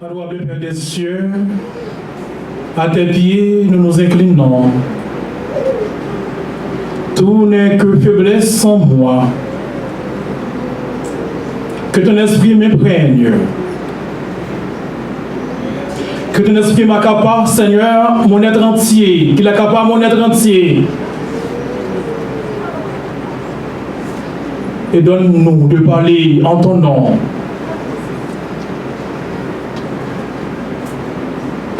Adorable Père des cieux, à tes pieds nous nous inclinons. Tout n'est que faiblesse en moi. Que ton esprit m'imprègne. Que ton esprit m'accapare, Seigneur, mon être entier. Qu'il accapare mon être entier. Et donne-nous de parler en ton nom.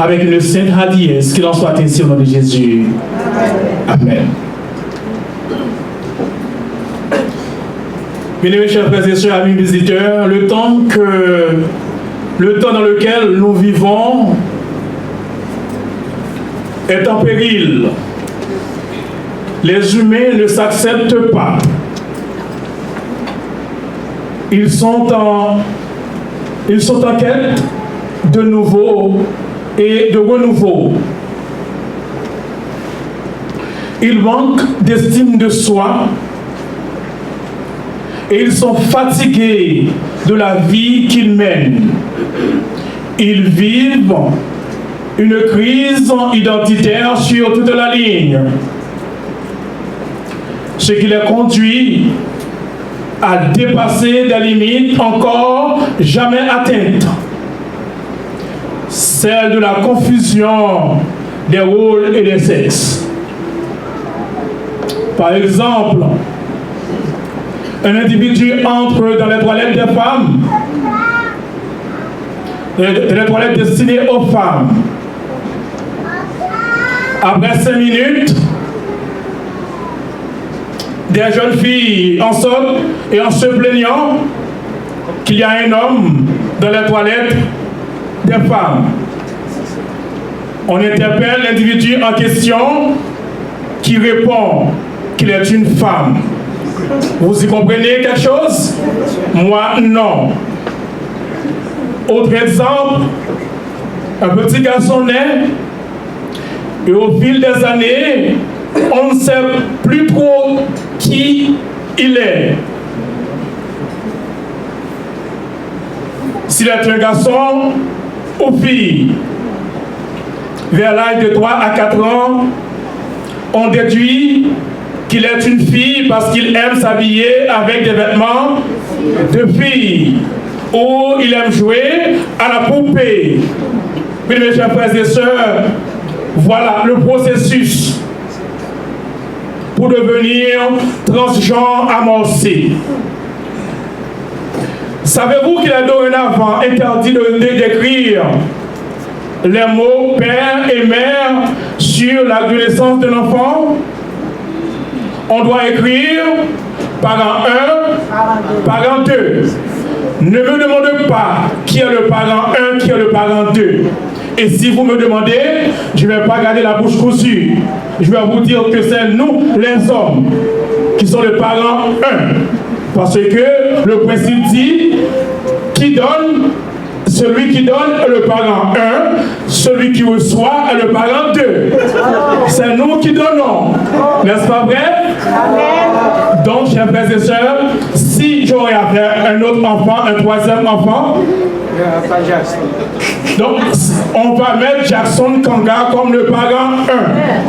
Avec une sainte hardiesse, qu'il en soit ainsi au nom de Jésus. Amen. Bien-aimés chers frères et sœurs, amis visiteurs, le temps dans lequel nous vivons est en péril. Les humains ne s'acceptent pas. Ils sont en quête de nouveau et de renouveau. Ils manquent d'estime de soi et ils sont fatigués de la vie qu'ils mènent. Ils vivent une crise identitaire sur toute la ligne, ce qui les conduit à dépasser des limites encore jamais atteintes. Celle de la confusion des rôles et des sexes. Par exemple, un individu entre dans les toilettes des femmes, dans les toilettes destinées aux femmes. Après 5 minutes, des jeunes filles en sortent et en se plaignant qu'il y a un homme dans les toilettes des femmes. On interpelle l'individu en question qui répond qu'il est une femme. Vous y comprenez quelque chose? Moi, non. Autre exemple, un petit garçon naît et au fil des années, on ne sait plus trop qui il est. S'il est un garçon ou fille. Vers l'âge de 3 à 4 ans, on déduit qu'il est une fille parce qu'il aime s'habiller avec des vêtements de fille, ou il aime jouer à la poupée. Oui, mes chers frères et sœurs, voilà le processus pour devenir transgenre amorcé. Savez-vous qu'il est dorénavant interdit de d'écrire les mots père et mère sur l'adolescence de l'enfant? On doit écrire parent 1, parent 2. Ne me demandez pas qui est le parent 1, qui est le parent 2. Et si vous me demandez, je ne vais pas garder la bouche cousue. Je vais vous dire que c'est nous, les hommes, qui sont le parent 1. Parce que le principe dit, celui qui donne est le parent 1, celui qui reçoit est le parent 2. C'est nous qui donnons. N'est-ce pas vrai? Amen. Donc, chers frères et sœurs, si j'aurais à faire un autre enfant, un troisième enfant, donc on va mettre Jackson Kanga comme le parent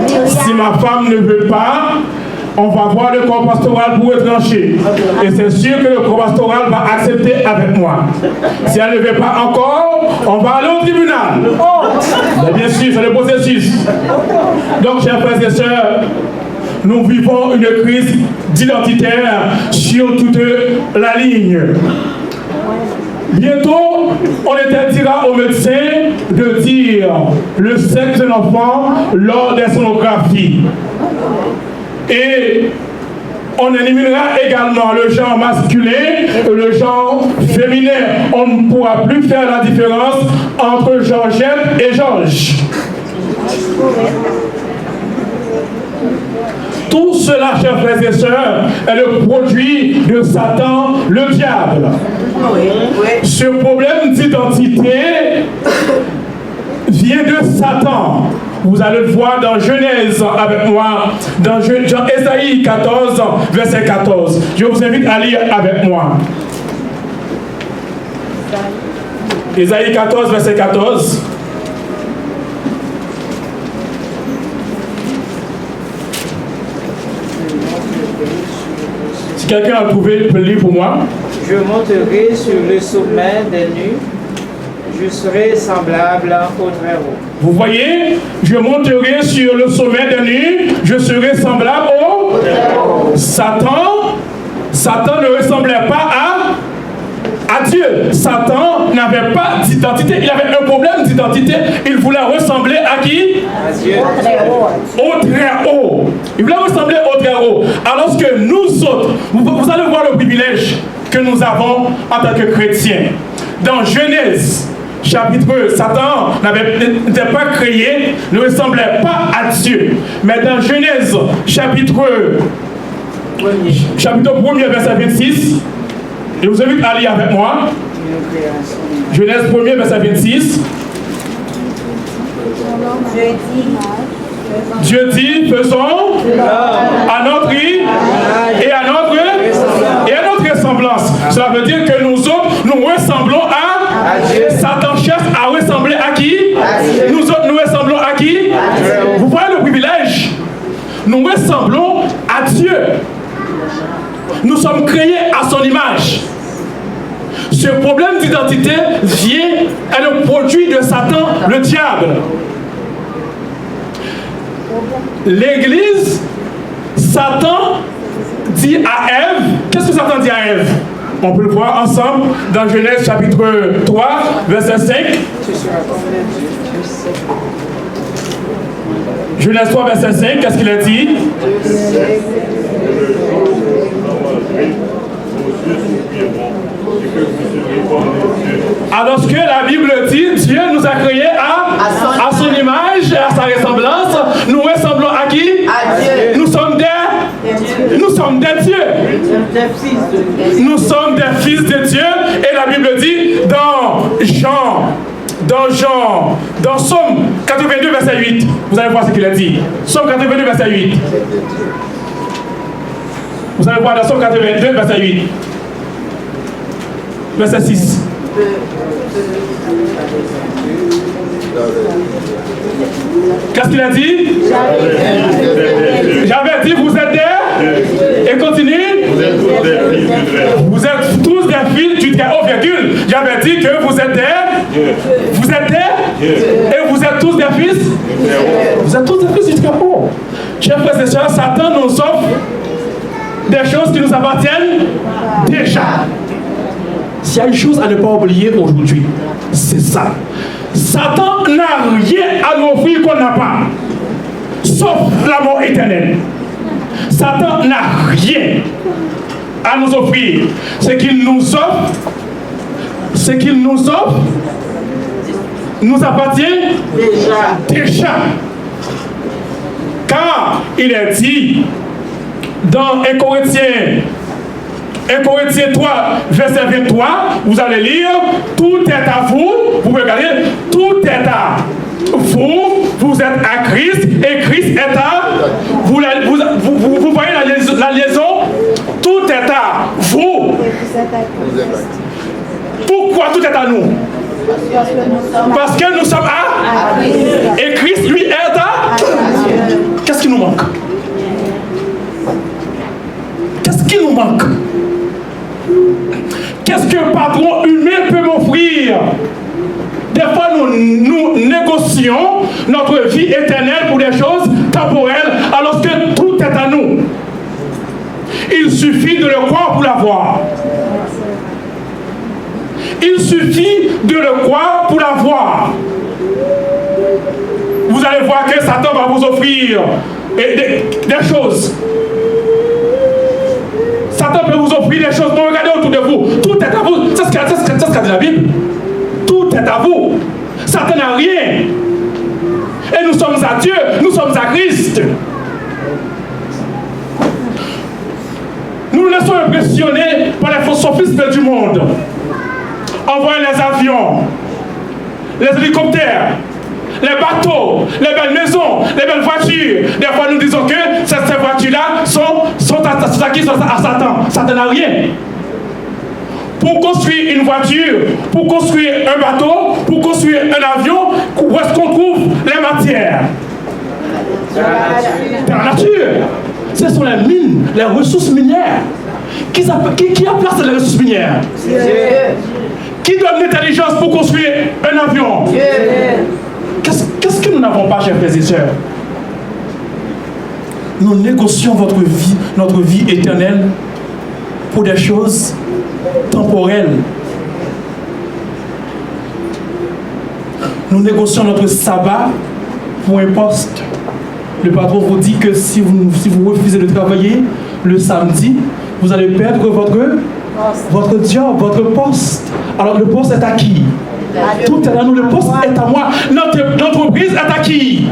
1. Si ma femme ne veut pas, on va voir le corps pastoral pour trancher. Et c'est sûr que le corps pastoral va accepter avec moi. Si elle ne veut pas encore, on va aller au tribunal. Mais bien sûr, c'est le processus. Donc, chers frères et sœurs, nous vivons une crise d'identitaire sur toute la ligne. Bientôt, on interdira aux médecins de dire le sexe de l'enfant lors des sonographies. Et on éliminera également le genre masculin et le genre féminin. On ne pourra plus faire la différence entre Georgette et Georges. Tout cela, chers frères et sœurs, est le produit de Satan, le diable. Ce problème d'identité vient de Satan. Vous allez le voir dans Genèse avec moi, dans Ésaïe 14, verset 14. Je vous invite à lire avec moi. Ésaïe 14, verset 14. Si quelqu'un a trouvé, peut le lire pour moi. Je monterai sur le sommet des nues, je serai semblable au Très-Haut. Vous voyez, je monterai sur le sommet des nues, je serai semblable au Très-Haut. Satan ne ressemblait pas à Dieu. Satan n'avait pas d'identité, il avait un problème d'identité. Il voulait ressembler à qui? À Dieu. Au Très-Haut. Il voulait ressembler au Très-Haut. Alors que nous autres, vous allez voir le privilège que nous avons en tant que chrétiens. Dans Genèse, chapitre 1, Satan n'était pas créé, ne ressemblait pas à Dieu. Mais dans Genèse, chapitre 1, verset 26, je vous invite à lire avec moi. Genèse 1, verset 26. Dieu dit, faisons à notre et à notre ressemblance. Cela veut dire que nous autres, nous ressemblons à Dieu. Satan cherche à ressembler à qui? Nous autres, nous ressemblons à qui? Vous voyez le privilège? Nous ressemblons à Dieu. Nous sommes créés à son image. Ce problème d'identité est le produit de Satan, le diable. L'Église, Satan dit à Ève, qu'est-ce que Satan dit à Ève? On peut le voir ensemble dans Genèse chapitre 3, verset 5. Genèse 3, verset 5, qu'est-ce qu'il a dit? Alors que la Bible dit, Dieu nous a créés à son image et à sa ressemblance. Nous ressemblons à qui? À Dieu. Nous sommes des dieux. Nous sommes des fils de Dieu. Et la Bible dit dans Somme 82, verset 8. Vous allez voir ce qu'il a dit. Somme 82, verset 8. Vous allez voir dans Somme 82, verset 8. Verset 6. Qu'est-ce qu'il a dit? J'avais dit, vous êtes des... Et continue. Vous êtes tous des fils du Très-Haut, virgule. J'avais dit que vous êtes des... Vous êtes des... Et vous êtes tous des fils. Vous êtes tous des fils du Très-Haut. Chers frères et sœurs, Satan nous offre des choses qui nous appartiennent déjà. S'il y a une chose à ne pas oublier aujourd'hui, c'est ça. Satan n'a rien à nous offrir qu'on n'a pas, sauf la mort éternelle. Satan n'a rien à nous offrir. Ce qu'il nous offre, nous appartient déjà. Car il est dit dans 1 Corinthiens 3, verset 23, vous allez lire, tout est à vous, vous regardez, tout est à vous, vous êtes à Christ, et Christ est à vous. Vous voyez la liaison? Tout est à vous. Pourquoi tout est à nous? Parce que nous sommes à Christ. Et Christ, lui, est à... Qu'est-ce qui nous manque? Qu'est-ce qui nous manque? Qu'est-ce qu'un patron humain peut m'offrir? Des fois, nous négocions notre vie éternelle pour des choses temporelles, alors que tout est à nous. Il suffit de le croire pour l'avoir. Il suffit de le croire pour l'avoir. Vous allez voir que Satan va vous offrir des choses. Satan peut vous offrir des choses. Non, regardez autour de vous. Tout est à vous. C'est ce qu'a dit la Bible. Tout est à vous. Satan n'a rien. Et nous sommes à Dieu. Nous sommes à Christ. Nous nous laissons impressionner par les sophismes du monde. On voit les avions, les hélicoptères, les bateaux, les belles maisons, les belles voitures. Des fois, nous disons que ces voitures-là sont à qui? Sont à Satan. Satan n'a rien. pour construire une voiture, pour construire un bateau, pour construire un avion, où est-ce qu'on trouve les matières? Dans la nature. Ce sont les mines, les ressources minières. Qui a placé les ressources minières? Qui donne l'intelligence pour construire un avion? Qu'est-ce que nous n'avons pas, chers frères et sœurs? Nous négocions notre vie éternelle pour des choses temporelles. Nous négocions notre sabbat pour un poste. Le patron vous dit que si vous refusez de travailler le samedi, vous allez perdre votre job, votre poste. Alors le poste est à qui? Tout est à nous, le poste est à moi. Notre entreprise est à qui?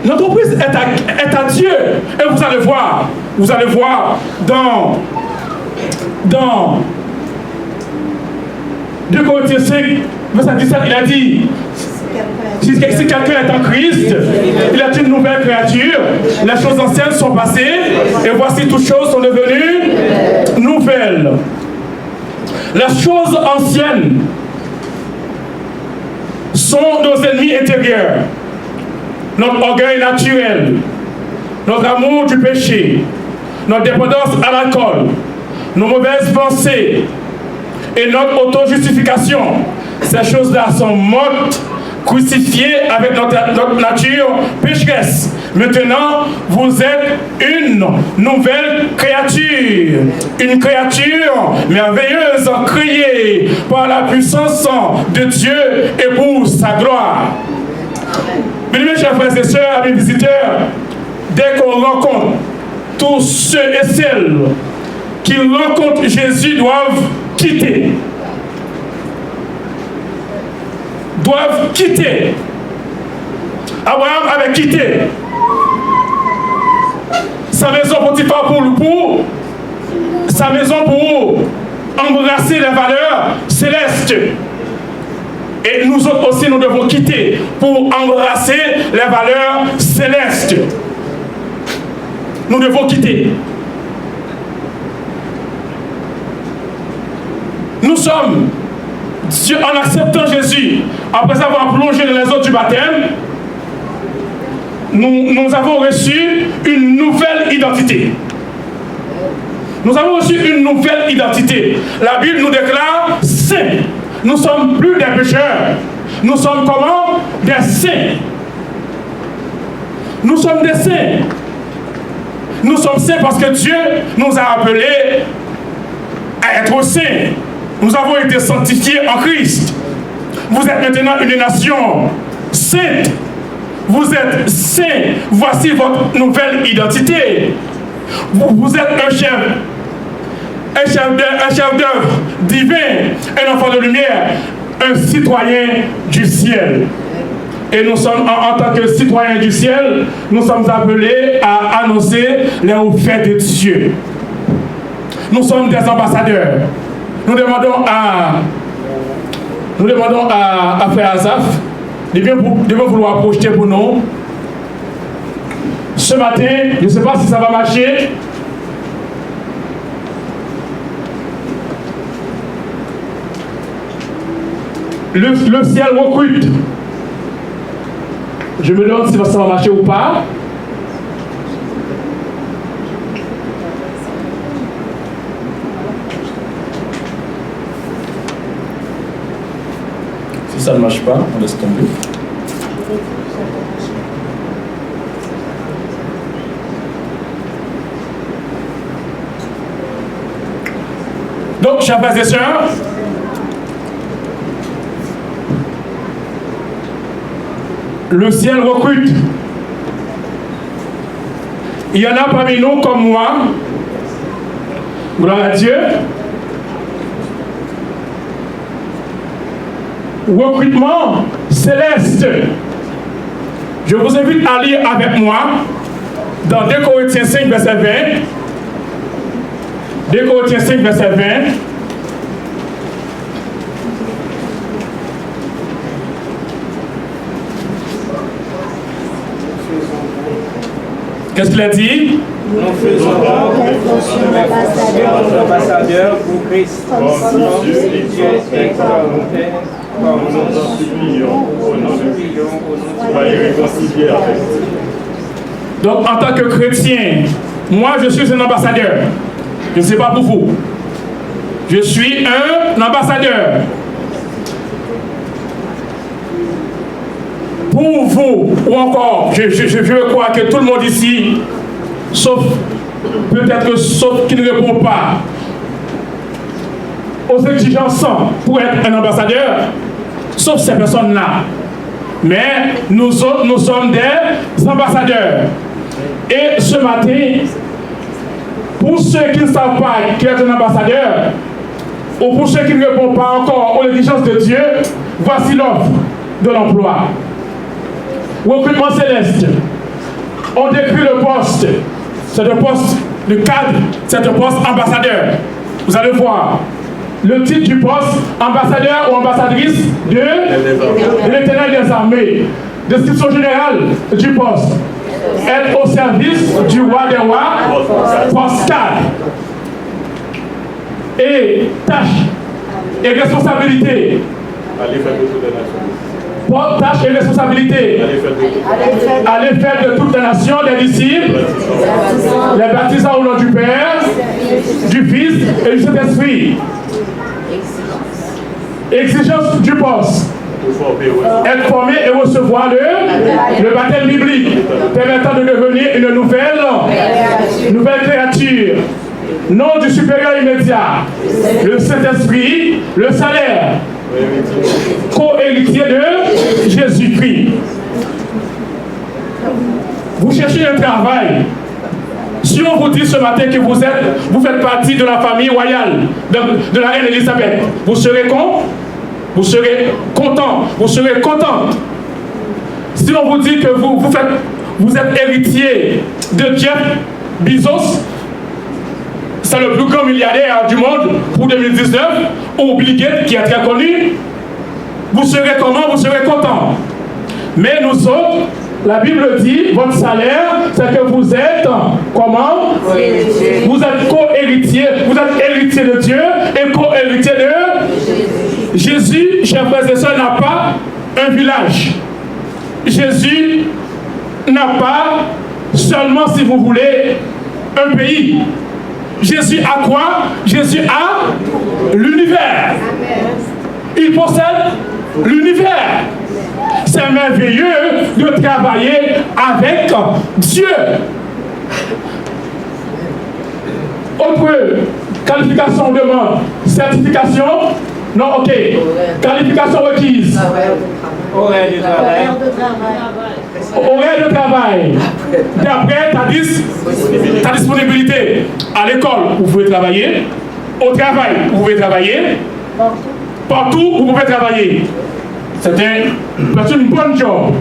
L'entreprise est à Dieu. Et vous allez voir dans 2 Corinthiens 5, verset 17, il a dit, si quelqu'un est en Christ, il est une nouvelle créature. Les choses anciennes sont passées et voici toutes choses sont devenues nouvelles. Les choses anciennes sont nos ennemis intérieurs. Notre orgueil naturel, notre amour du péché, notre dépendance à l'alcool, nos mauvaises pensées et notre auto-justification. Ces choses-là sont mortes, crucifiées avec notre nature pécheresse. Maintenant, vous êtes une nouvelle créature. Une créature merveilleuse, créée par la puissance de Dieu et pour sa gloire. Mes chers frères et sœurs, amis visiteurs, dès qu'on rencontre tous ceux et celles qui rencontrent Jésus doivent quitter. Abraham avait quitté sa maison Potiphar pour sa maison pour embrasser les valeurs célestes. Et nous autres aussi, nous devons quitter pour embrasser les valeurs célestes. Nous devons quitter. Nous sommes, Dieu, en acceptant Jésus, après avoir plongé dans les eaux du baptême, nous avons reçu une nouvelle identité. Nous avons reçu une nouvelle identité. La Bible nous déclare saints. Nous ne sommes plus des pécheurs. Nous sommes comment? Des saints. Nous sommes des saints. Nous sommes saints parce que Dieu nous a appelés à être saints. Nous avons été sanctifiés en Christ. Vous êtes maintenant une nation sainte. Vous êtes saints. Voici votre nouvelle identité. Vous êtes un chef d'œuvre divin, un enfant de lumière, un citoyen du ciel. Et nous sommes, en tant que citoyens du ciel, nous sommes appelés à annoncer les hauts faits de Dieu. Nous sommes des ambassadeurs. Nous demandons à Frère Asaf de bien vouloir projeter pour nous. Ce matin, je ne sais pas si ça va marcher. Le ciel recrute. Je me demande si ça va marcher ou pas. Si ça ne marche pas, on laisse tomber. Donc, chers frères et sœurs, le ciel recrute. Il y en a parmi nous comme moi, gloire à Dieu, recrutement céleste. Je vous invite à lire avec moi dans 2 Corinthiens 5, verset 20. 2 Corinthiens 5, verset 20. Qu'est-ce qu'il a dit? Nous faisons ambassadeurs pour Christ, comme Dieu est corrompu, comme nous en supplions au nom de Dieu, soyez réconciliés avec nous. Donc, en tant que chrétien, moi, je suis un ambassadeur. Je ne sais pas pour vous. Je suis un ambassadeur. Pour vous, ou encore, je crois que tout le monde ici, sauf qui ne répond pas aux exigences pour être un ambassadeur, sauf ces personnes-là. Mais nous autres, nous sommes des ambassadeurs. Et ce matin, pour ceux qui ne savent pas qui est un ambassadeur, ou pour ceux qui ne répondent pas encore aux exigences de Dieu, voici l'offre de l'emploi. Recrutement céleste. On décrit le poste. C'est le poste, le cadre, c'est un poste ambassadeur. Vous allez voir. Le titre du poste, ambassadeur ou ambassadrice de l'Éternel des armées. Description générale du poste. Être au service du roi des rois, poste cadre. Et tâches et responsabilités. Allez faire de toutes les nations. Tâches et responsabilités. Allez faire de toutes les nations des disciples, les baptisants au nom du Père, du Fils et du Saint-Esprit. Exigence du poste. Être formé et recevoir le baptême biblique, permettant de devenir une nouvelle créature. Nom du supérieur immédiat, le Saint-Esprit, le salaire, co-héritier de Jésus-Christ. Vous cherchez un travail. Si on vous dit ce matin que vous faites partie de la famille royale de la reine Elisabeth, vous serez vous serez content, vous serez contente. Si on vous dit que vous êtes héritier de Jeff Bezos, c'est le plus grand milliardaire du monde pour 2019, ou Bill Gates qui est très connu, vous serez comment? Vous serez content. Mais nous autres, la Bible dit, votre salaire, c'est que vous êtes comment? Vous êtes co-héritier, vous êtes héritier de Dieu et co-héritier de Jésus, chers frères et sœurs, n'a pas un village. Jésus n'a pas seulement, si vous voulez, un pays. Jésus a quoi? Jésus a l'univers. Il possède l'univers. C'est merveilleux de travailler avec Dieu. Autre qualification, on demande certification. Non, ok. Qualification requise. Horaire de travail. Horaire de travail. D'après ta disponibilité. À l'école, vous pouvez travailler. Au travail, vous pouvez travailler. Partout, vous pouvez travailler. C'est une bonne job.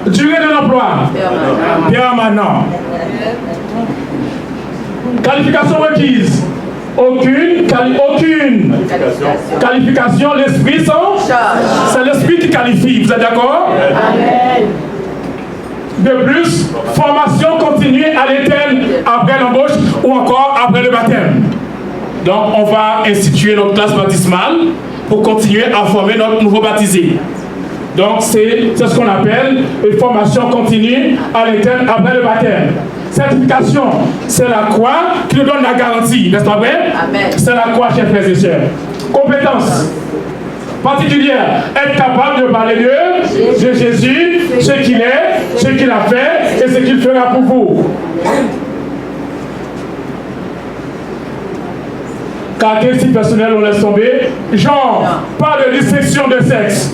Durée de l'emploi. Permanent. Qualification requise. Aucune qualification. L'esprit c'est l'esprit qui qualifie. Vous êtes d'accord? Amen. De plus, formation continue à l'interne après l'embauche ou encore après le baptême. Donc, on va instituer notre classe baptismale pour continuer à former notre nouveau baptisé. Donc, c'est ce qu'on appelle une formation continue à l'interne après le baptême. Certification, c'est la croix qui nous donne la garantie, n'est-ce pas vrai? C'est la croix, chers frères et sœurs. Compétence particulière, être capable de parler de Jésus, ce qu'il est, ce qu'il a fait et ce qu'il fera pour vous. Caractéristiques personnelles, on laisse tomber. Genre, pas de distinction de sexe.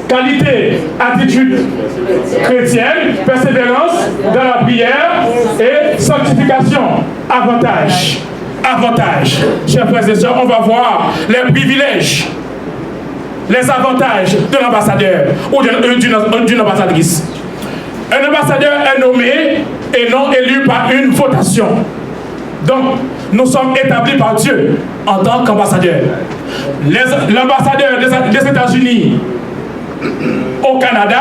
Qualité, attitude chrétienne, persévérance dans la prière et sanctification. Avantage. Chers frères et sœurs, on va voir les privilèges, les avantages de l'ambassadeur ou d'une ambassadrice. Un ambassadeur est nommé et non élu par une votation. Donc, nous sommes établis par Dieu en tant qu'ambassadeurs. L'ambassadeur des États-Unis au Canada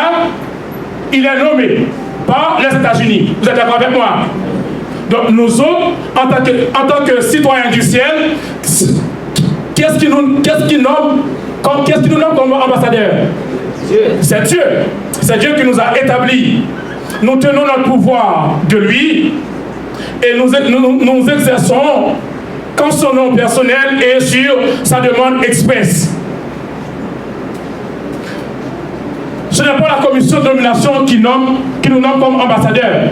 il est nommé par les États-Unis. Vous êtes d'accord avec moi? Donc nous autres, en tant que citoyens du ciel, qu'est-ce qui nous nomme comme ambassadeurs? C'est Dieu. C'est Dieu qui nous a établis. Nous tenons notre pouvoir de lui et nous exerçons qu'en son nom personnel et sur sa demande expresse. Ce n'est pas la commission de nomination qui nous nomme comme ambassadeurs.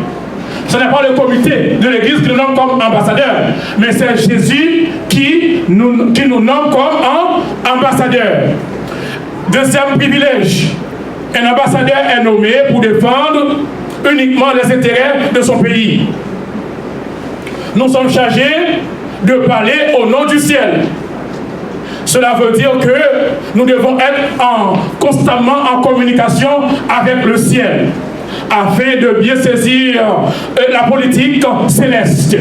Ce n'est pas le comité de l'Église qui nous nomme comme ambassadeurs, mais c'est Jésus qui nous nomme comme ambassadeurs. Deuxième privilège, un ambassadeur est nommé pour défendre uniquement les intérêts de son pays. Nous sommes chargés de parler au nom du ciel. Cela veut dire que nous devons être constamment en communication avec le ciel afin de bien saisir la politique céleste.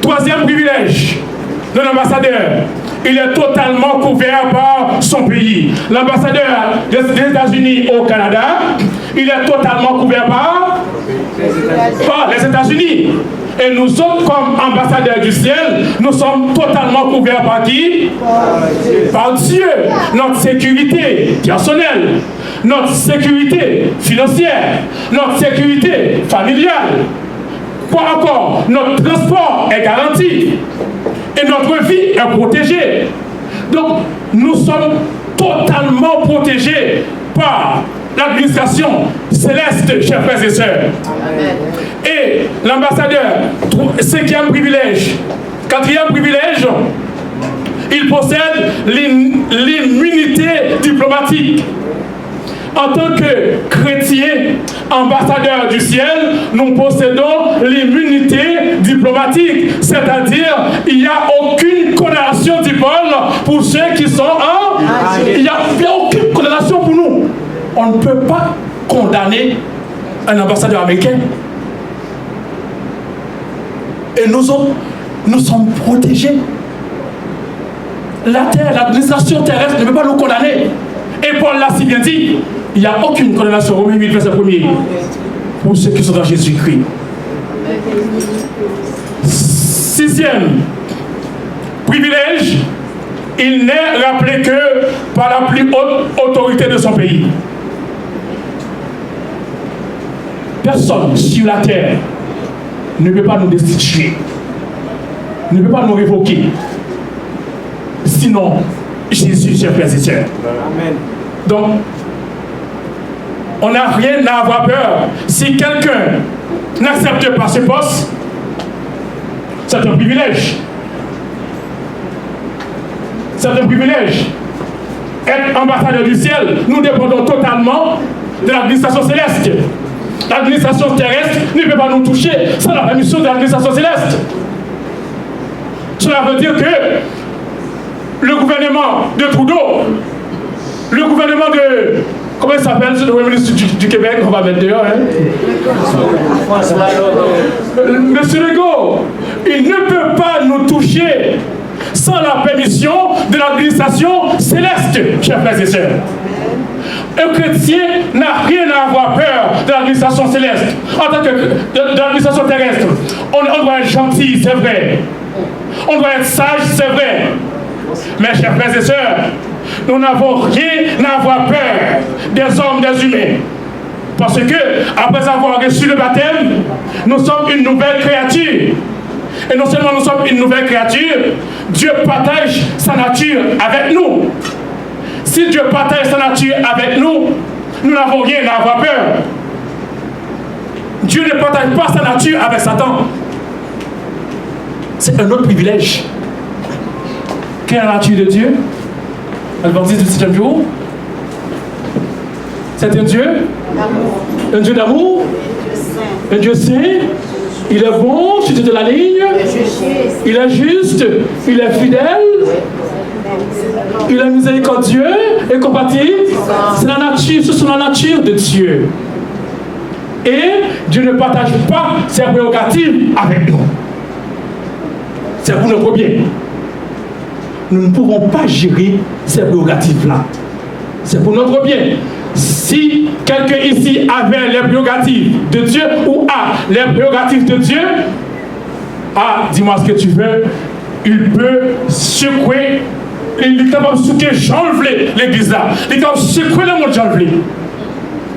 Troisième privilège de l'ambassadeur, il est totalement couvert par son pays. L'ambassadeur des États-Unis au Canada, il est totalement couvert par les États-Unis. Et nous autres, comme ambassadeurs du ciel, nous sommes totalement couverts par qui? Par Dieu. Notre sécurité personnelle, notre sécurité financière, notre sécurité familiale. Quoi encore? Notre transport est garanti. Et notre vie est protégée. Donc, nous sommes totalement protégés par l'administration céleste, chers frères et sœurs. Amen. Et l'ambassadeur, cinquième privilège. Quatrième privilège, il possède l'immunité diplomatique. En tant que chrétiens, ambassadeurs du ciel, nous possédons l'immunité diplomatique. C'est-à-dire, il n'y a aucune condamnation du pôle pour ceux qui sont en... Il n'y a aucune condamnation pour nous. On ne peut pas condamner un ambassadeur américain. Et nous autres, nous sommes protégés. La terre, l'administration terrestre ne peut pas nous condamner. Et Paul l'a si bien dit, il n'y a aucune condamnation, Romains 8, verset 1er, pour ceux qui sont dans Jésus-Christ. Sixième privilège, il n'est rappelé que par la plus haute autorité de son pays. Personne sur la terre ne peut pas nous destituer, ne peut pas nous révoquer. Sinon, Jésus, chers frères et sœurs. Amen. Donc, on n'a rien à avoir peur. Si quelqu'un n'accepte pas ce poste, c'est un privilège. C'est un privilège. Être ambassadeur du ciel, nous dépendons totalement de l'administration céleste. L'administration terrestre ne peut pas nous toucher sans la permission de l'administration céleste. Cela veut dire que le gouvernement de Trudeau, le gouvernement de... Comment il s'appelle, le Premier ministre du Québec, on va mettre dehors, hein? Monsieur Legault, il ne peut pas nous toucher sans la permission de l'administration céleste, chers frères et sœurs. Un chrétien n'a rien à avoir peur de l'administration céleste. En tant que de l'administration terrestre, on doit être gentil, c'est vrai. On doit être sage, c'est vrai. Mais chers frères et sœurs, nous n'avons rien à avoir peur des hommes, des humains. Parce que, après avoir reçu le baptême, nous sommes une nouvelle créature. Et non seulement nous sommes une nouvelle créature, Dieu partage sa nature avec nous. Si Dieu partage sa nature avec nous, nous n'avons rien à avoir peur. Dieu ne partage pas sa nature avec Satan. C'est un autre privilège. Quelle est la nature de Dieu? Adventiste du 7e jour. C'est un Dieu d'amour. Un Dieu d'amour. Un Dieu saint. Il est bon, si tu te la ligne. Il est juste. Il est fidèle. Il est miséricordieux et compassible. C'est la nature, ce sont la nature de Dieu. Et Dieu ne partage pas ses prérogatives avec nous. C'est pour notre bien. Nous ne pouvons pas gérer ces prérogatives-là. C'est pour notre bien. Si quelqu'un ici avait les prérogatives de Dieu ou a les prérogatives de Dieu, dis-moi ce que tu veux, il peut secouer, il est capable de secouer j'enlever l'église là, il est capable de secouer le monde j'enlever.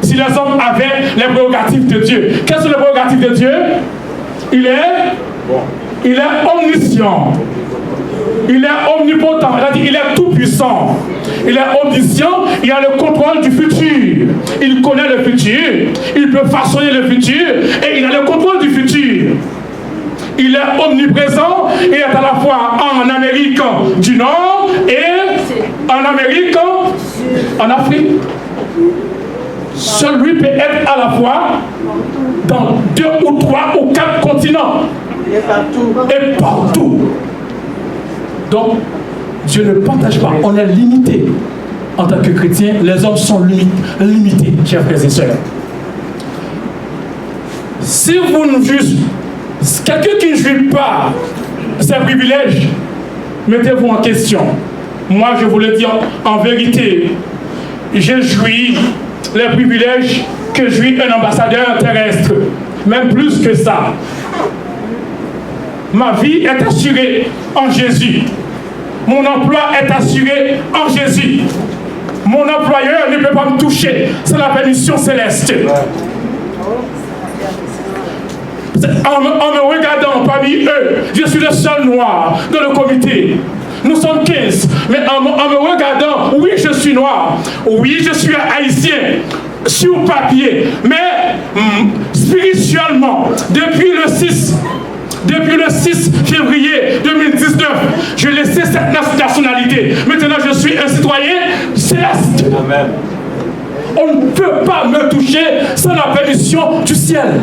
Si les hommes avaient les prérogatives de Dieu, quelles sont les prérogatives de Dieu? Il est omniscient. Il est omnipotent, il est tout puissant. Il est omniscient, il a le contrôle du futur. Il connaît le futur, il peut façonner le futur et il a le contrôle du futur. Il est omniprésent et est à la fois en Amérique du Nord et en Amérique, en Afrique. Seul lui peut être à la fois dans 2 ou 3 ou 4 continents. Et partout. Donc, Dieu ne partage pas. On est limité. En tant que chrétien, les hommes sont limités, chers frères et sœurs. Si vous ne jugez, quelqu'un qui ne jouit pas ses privilèges, mettez-vous en question. Moi, je vous le dis en vérité, j'ai joui les privilèges que jouit un ambassadeur terrestre. Même plus que ça. Ma vie est assurée en Jésus. Mon emploi est assuré en Jésus. Mon employeur ne peut pas me toucher. C'est la permission céleste. En me regardant parmi eux, je suis le seul noir dans le comité. Nous sommes 15. Mais en me regardant, oui, je suis noir. Oui, je suis haïtien. Sur papier. Mais spirituellement, depuis le 6 février 2019, je laissais cette nationalité. Maintenant, je suis un citoyen céleste. Amen. On ne peut pas me toucher sans la permission du ciel.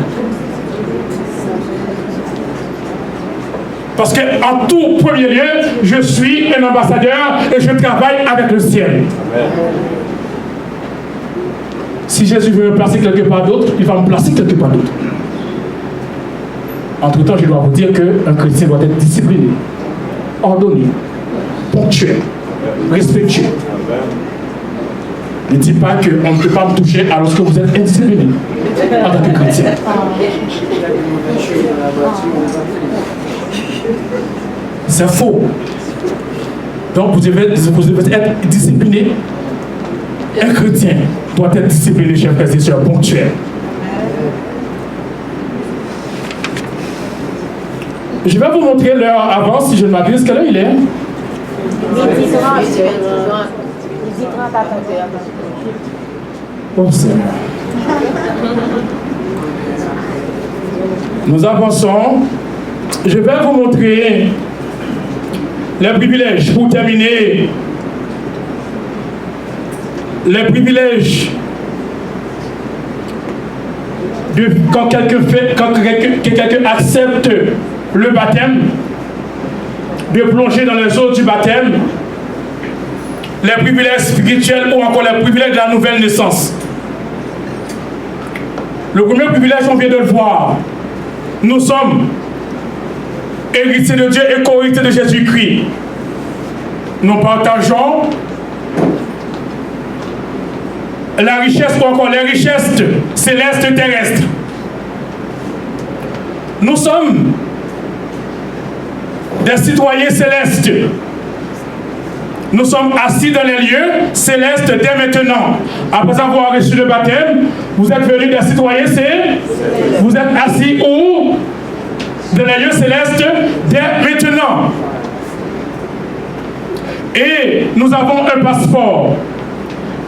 Parce qu'en tout premier lieu, je suis un ambassadeur et je travaille avec le ciel. Amen. Si Jésus veut me placer quelque part d'autre, il va me placer quelque part d'autre. Entre-temps, je dois vous dire qu'un chrétien doit être discipliné, ordonné, ponctuel, respectueux. Ne dites pas qu'on ne peut pas me toucher alors que vous êtes indiscipliné en tant que chrétien. C'est faux. Donc vous devez être discipliné. Un chrétien doit être discipliné, chers frères et sœurs, ponctuel. Je vais vous montrer l'heure avant, si je ne m'abuse. Quelle heure il est? Oh Seigneur. Nous avançons. Je vais vous montrer les privilèges pour terminer. Les privilèges quand quelqu'un accepte le baptême, de plonger dans les eaux du baptême, les privilèges spirituels ou encore les privilèges de la nouvelle naissance. Le premier privilège, on vient de le voir. Nous sommes héritiers de Dieu et co-héritiers de Jésus-Christ. Nous partageons la richesse ou encore les richesses célestes et terrestres. Nous sommes des citoyens célestes. Nous sommes assis dans les lieux célestes dès maintenant. Après avoir reçu le baptême, vous êtes venus des citoyens célestes. Vous êtes assis où? Dans les lieux célestes dès maintenant. Et nous avons un passeport.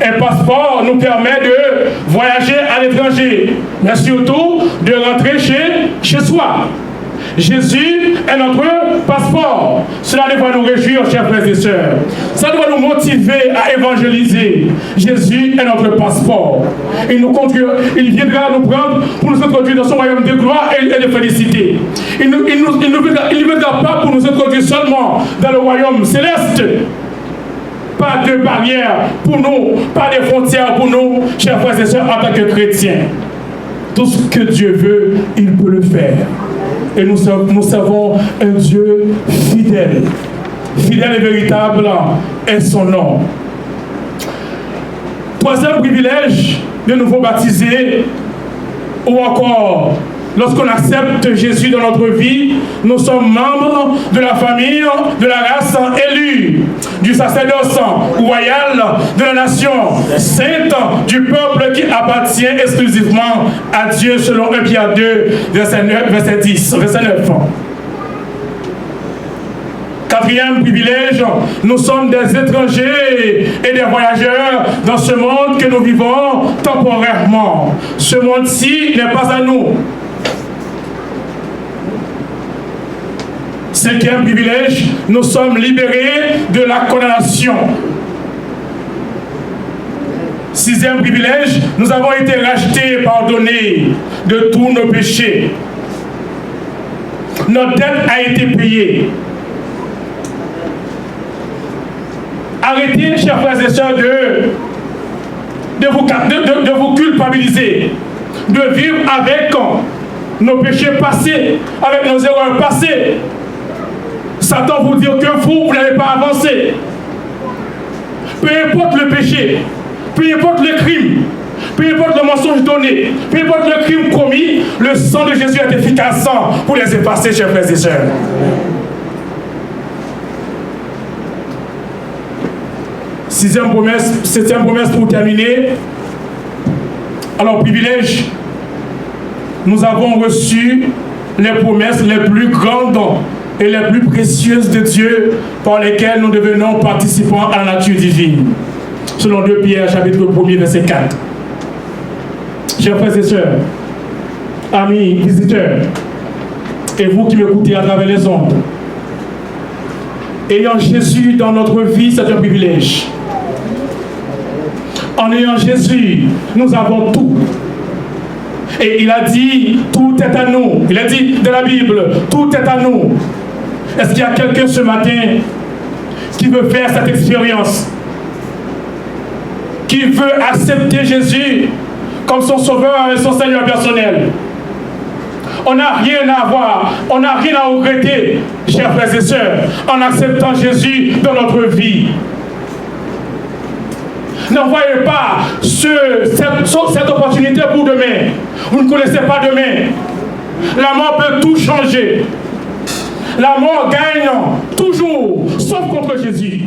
Un passeport nous permet de voyager à l'étranger, mais surtout de rentrer chez soi. Jésus est notre passeport. Cela doit nous réjouir, chers frères et sœurs. Ça doit nous motiver à évangéliser. Jésus est notre passeport. Il viendra nous prendre pour nous introduire dans son royaume de gloire et de félicité. Il ne viendra pas pour nous introduire seulement dans le royaume céleste. Pas de barrières pour nous, pas de frontières pour nous, chers frères et sœurs, en tant que chrétiens. Tout ce que Dieu veut, il peut le faire. Et nous servons un Dieu fidèle. Fidèle et véritable est son nom. Troisième privilège, de nouveau baptisé, ou encore, lorsqu'on accepte Jésus dans notre vie, nous sommes membres de la famille, de la race élue, du sacerdoce royal, de la nation sainte, du peuple qui appartient exclusivement à Dieu, selon 1 Pierre 2, verset 9. Quatrième privilège, nous sommes des étrangers et des voyageurs dans ce monde que nous vivons temporairement. Ce monde-ci n'est pas à nous. Cinquième privilège, nous sommes libérés de la condamnation. Sixième privilège, nous avons été rachetés, pardonnés de tous nos péchés. Notre dette a été payée. Arrêtez, chers frères et sœurs, de vous culpabiliser, de vivre avec nos péchés passés, avec nos erreurs passées. Satan vous dit que vous n'avez pas avancé. Peu importe le péché, peu importe le crime, peu importe le mensonge donné, peu importe le crime commis, le sang de Jésus est efficace pour les effacer, chers frères et sœurs. Septième promesse pour terminer. Alors, privilège, nous avons reçu les promesses les plus grandes et les plus précieuses de Dieu par lesquelles nous devenons participants à la nature divine. Selon 2 Pierre, chapitre 1er, verset 4. Chers frères et sœurs, amis, visiteurs, et vous qui m'écoutez à travers les ondes, ayant Jésus dans notre vie, c'est un privilège. En ayant Jésus, nous avons tout. Et il a dit, tout est à nous. Il a dit dans la Bible, tout est à nous. Est-ce qu'il y a quelqu'un ce matin qui veut faire cette expérience? Qui veut accepter Jésus comme son sauveur et son Seigneur personnel? On n'a rien à avoir, on n'a rien à regretter, chers frères et sœurs, en acceptant Jésus dans notre vie. N'envoyez pas cette opportunité pour demain. Vous ne connaissez pas demain. La mort peut tout changer. La mort gagne toujours, sauf contre Jésus.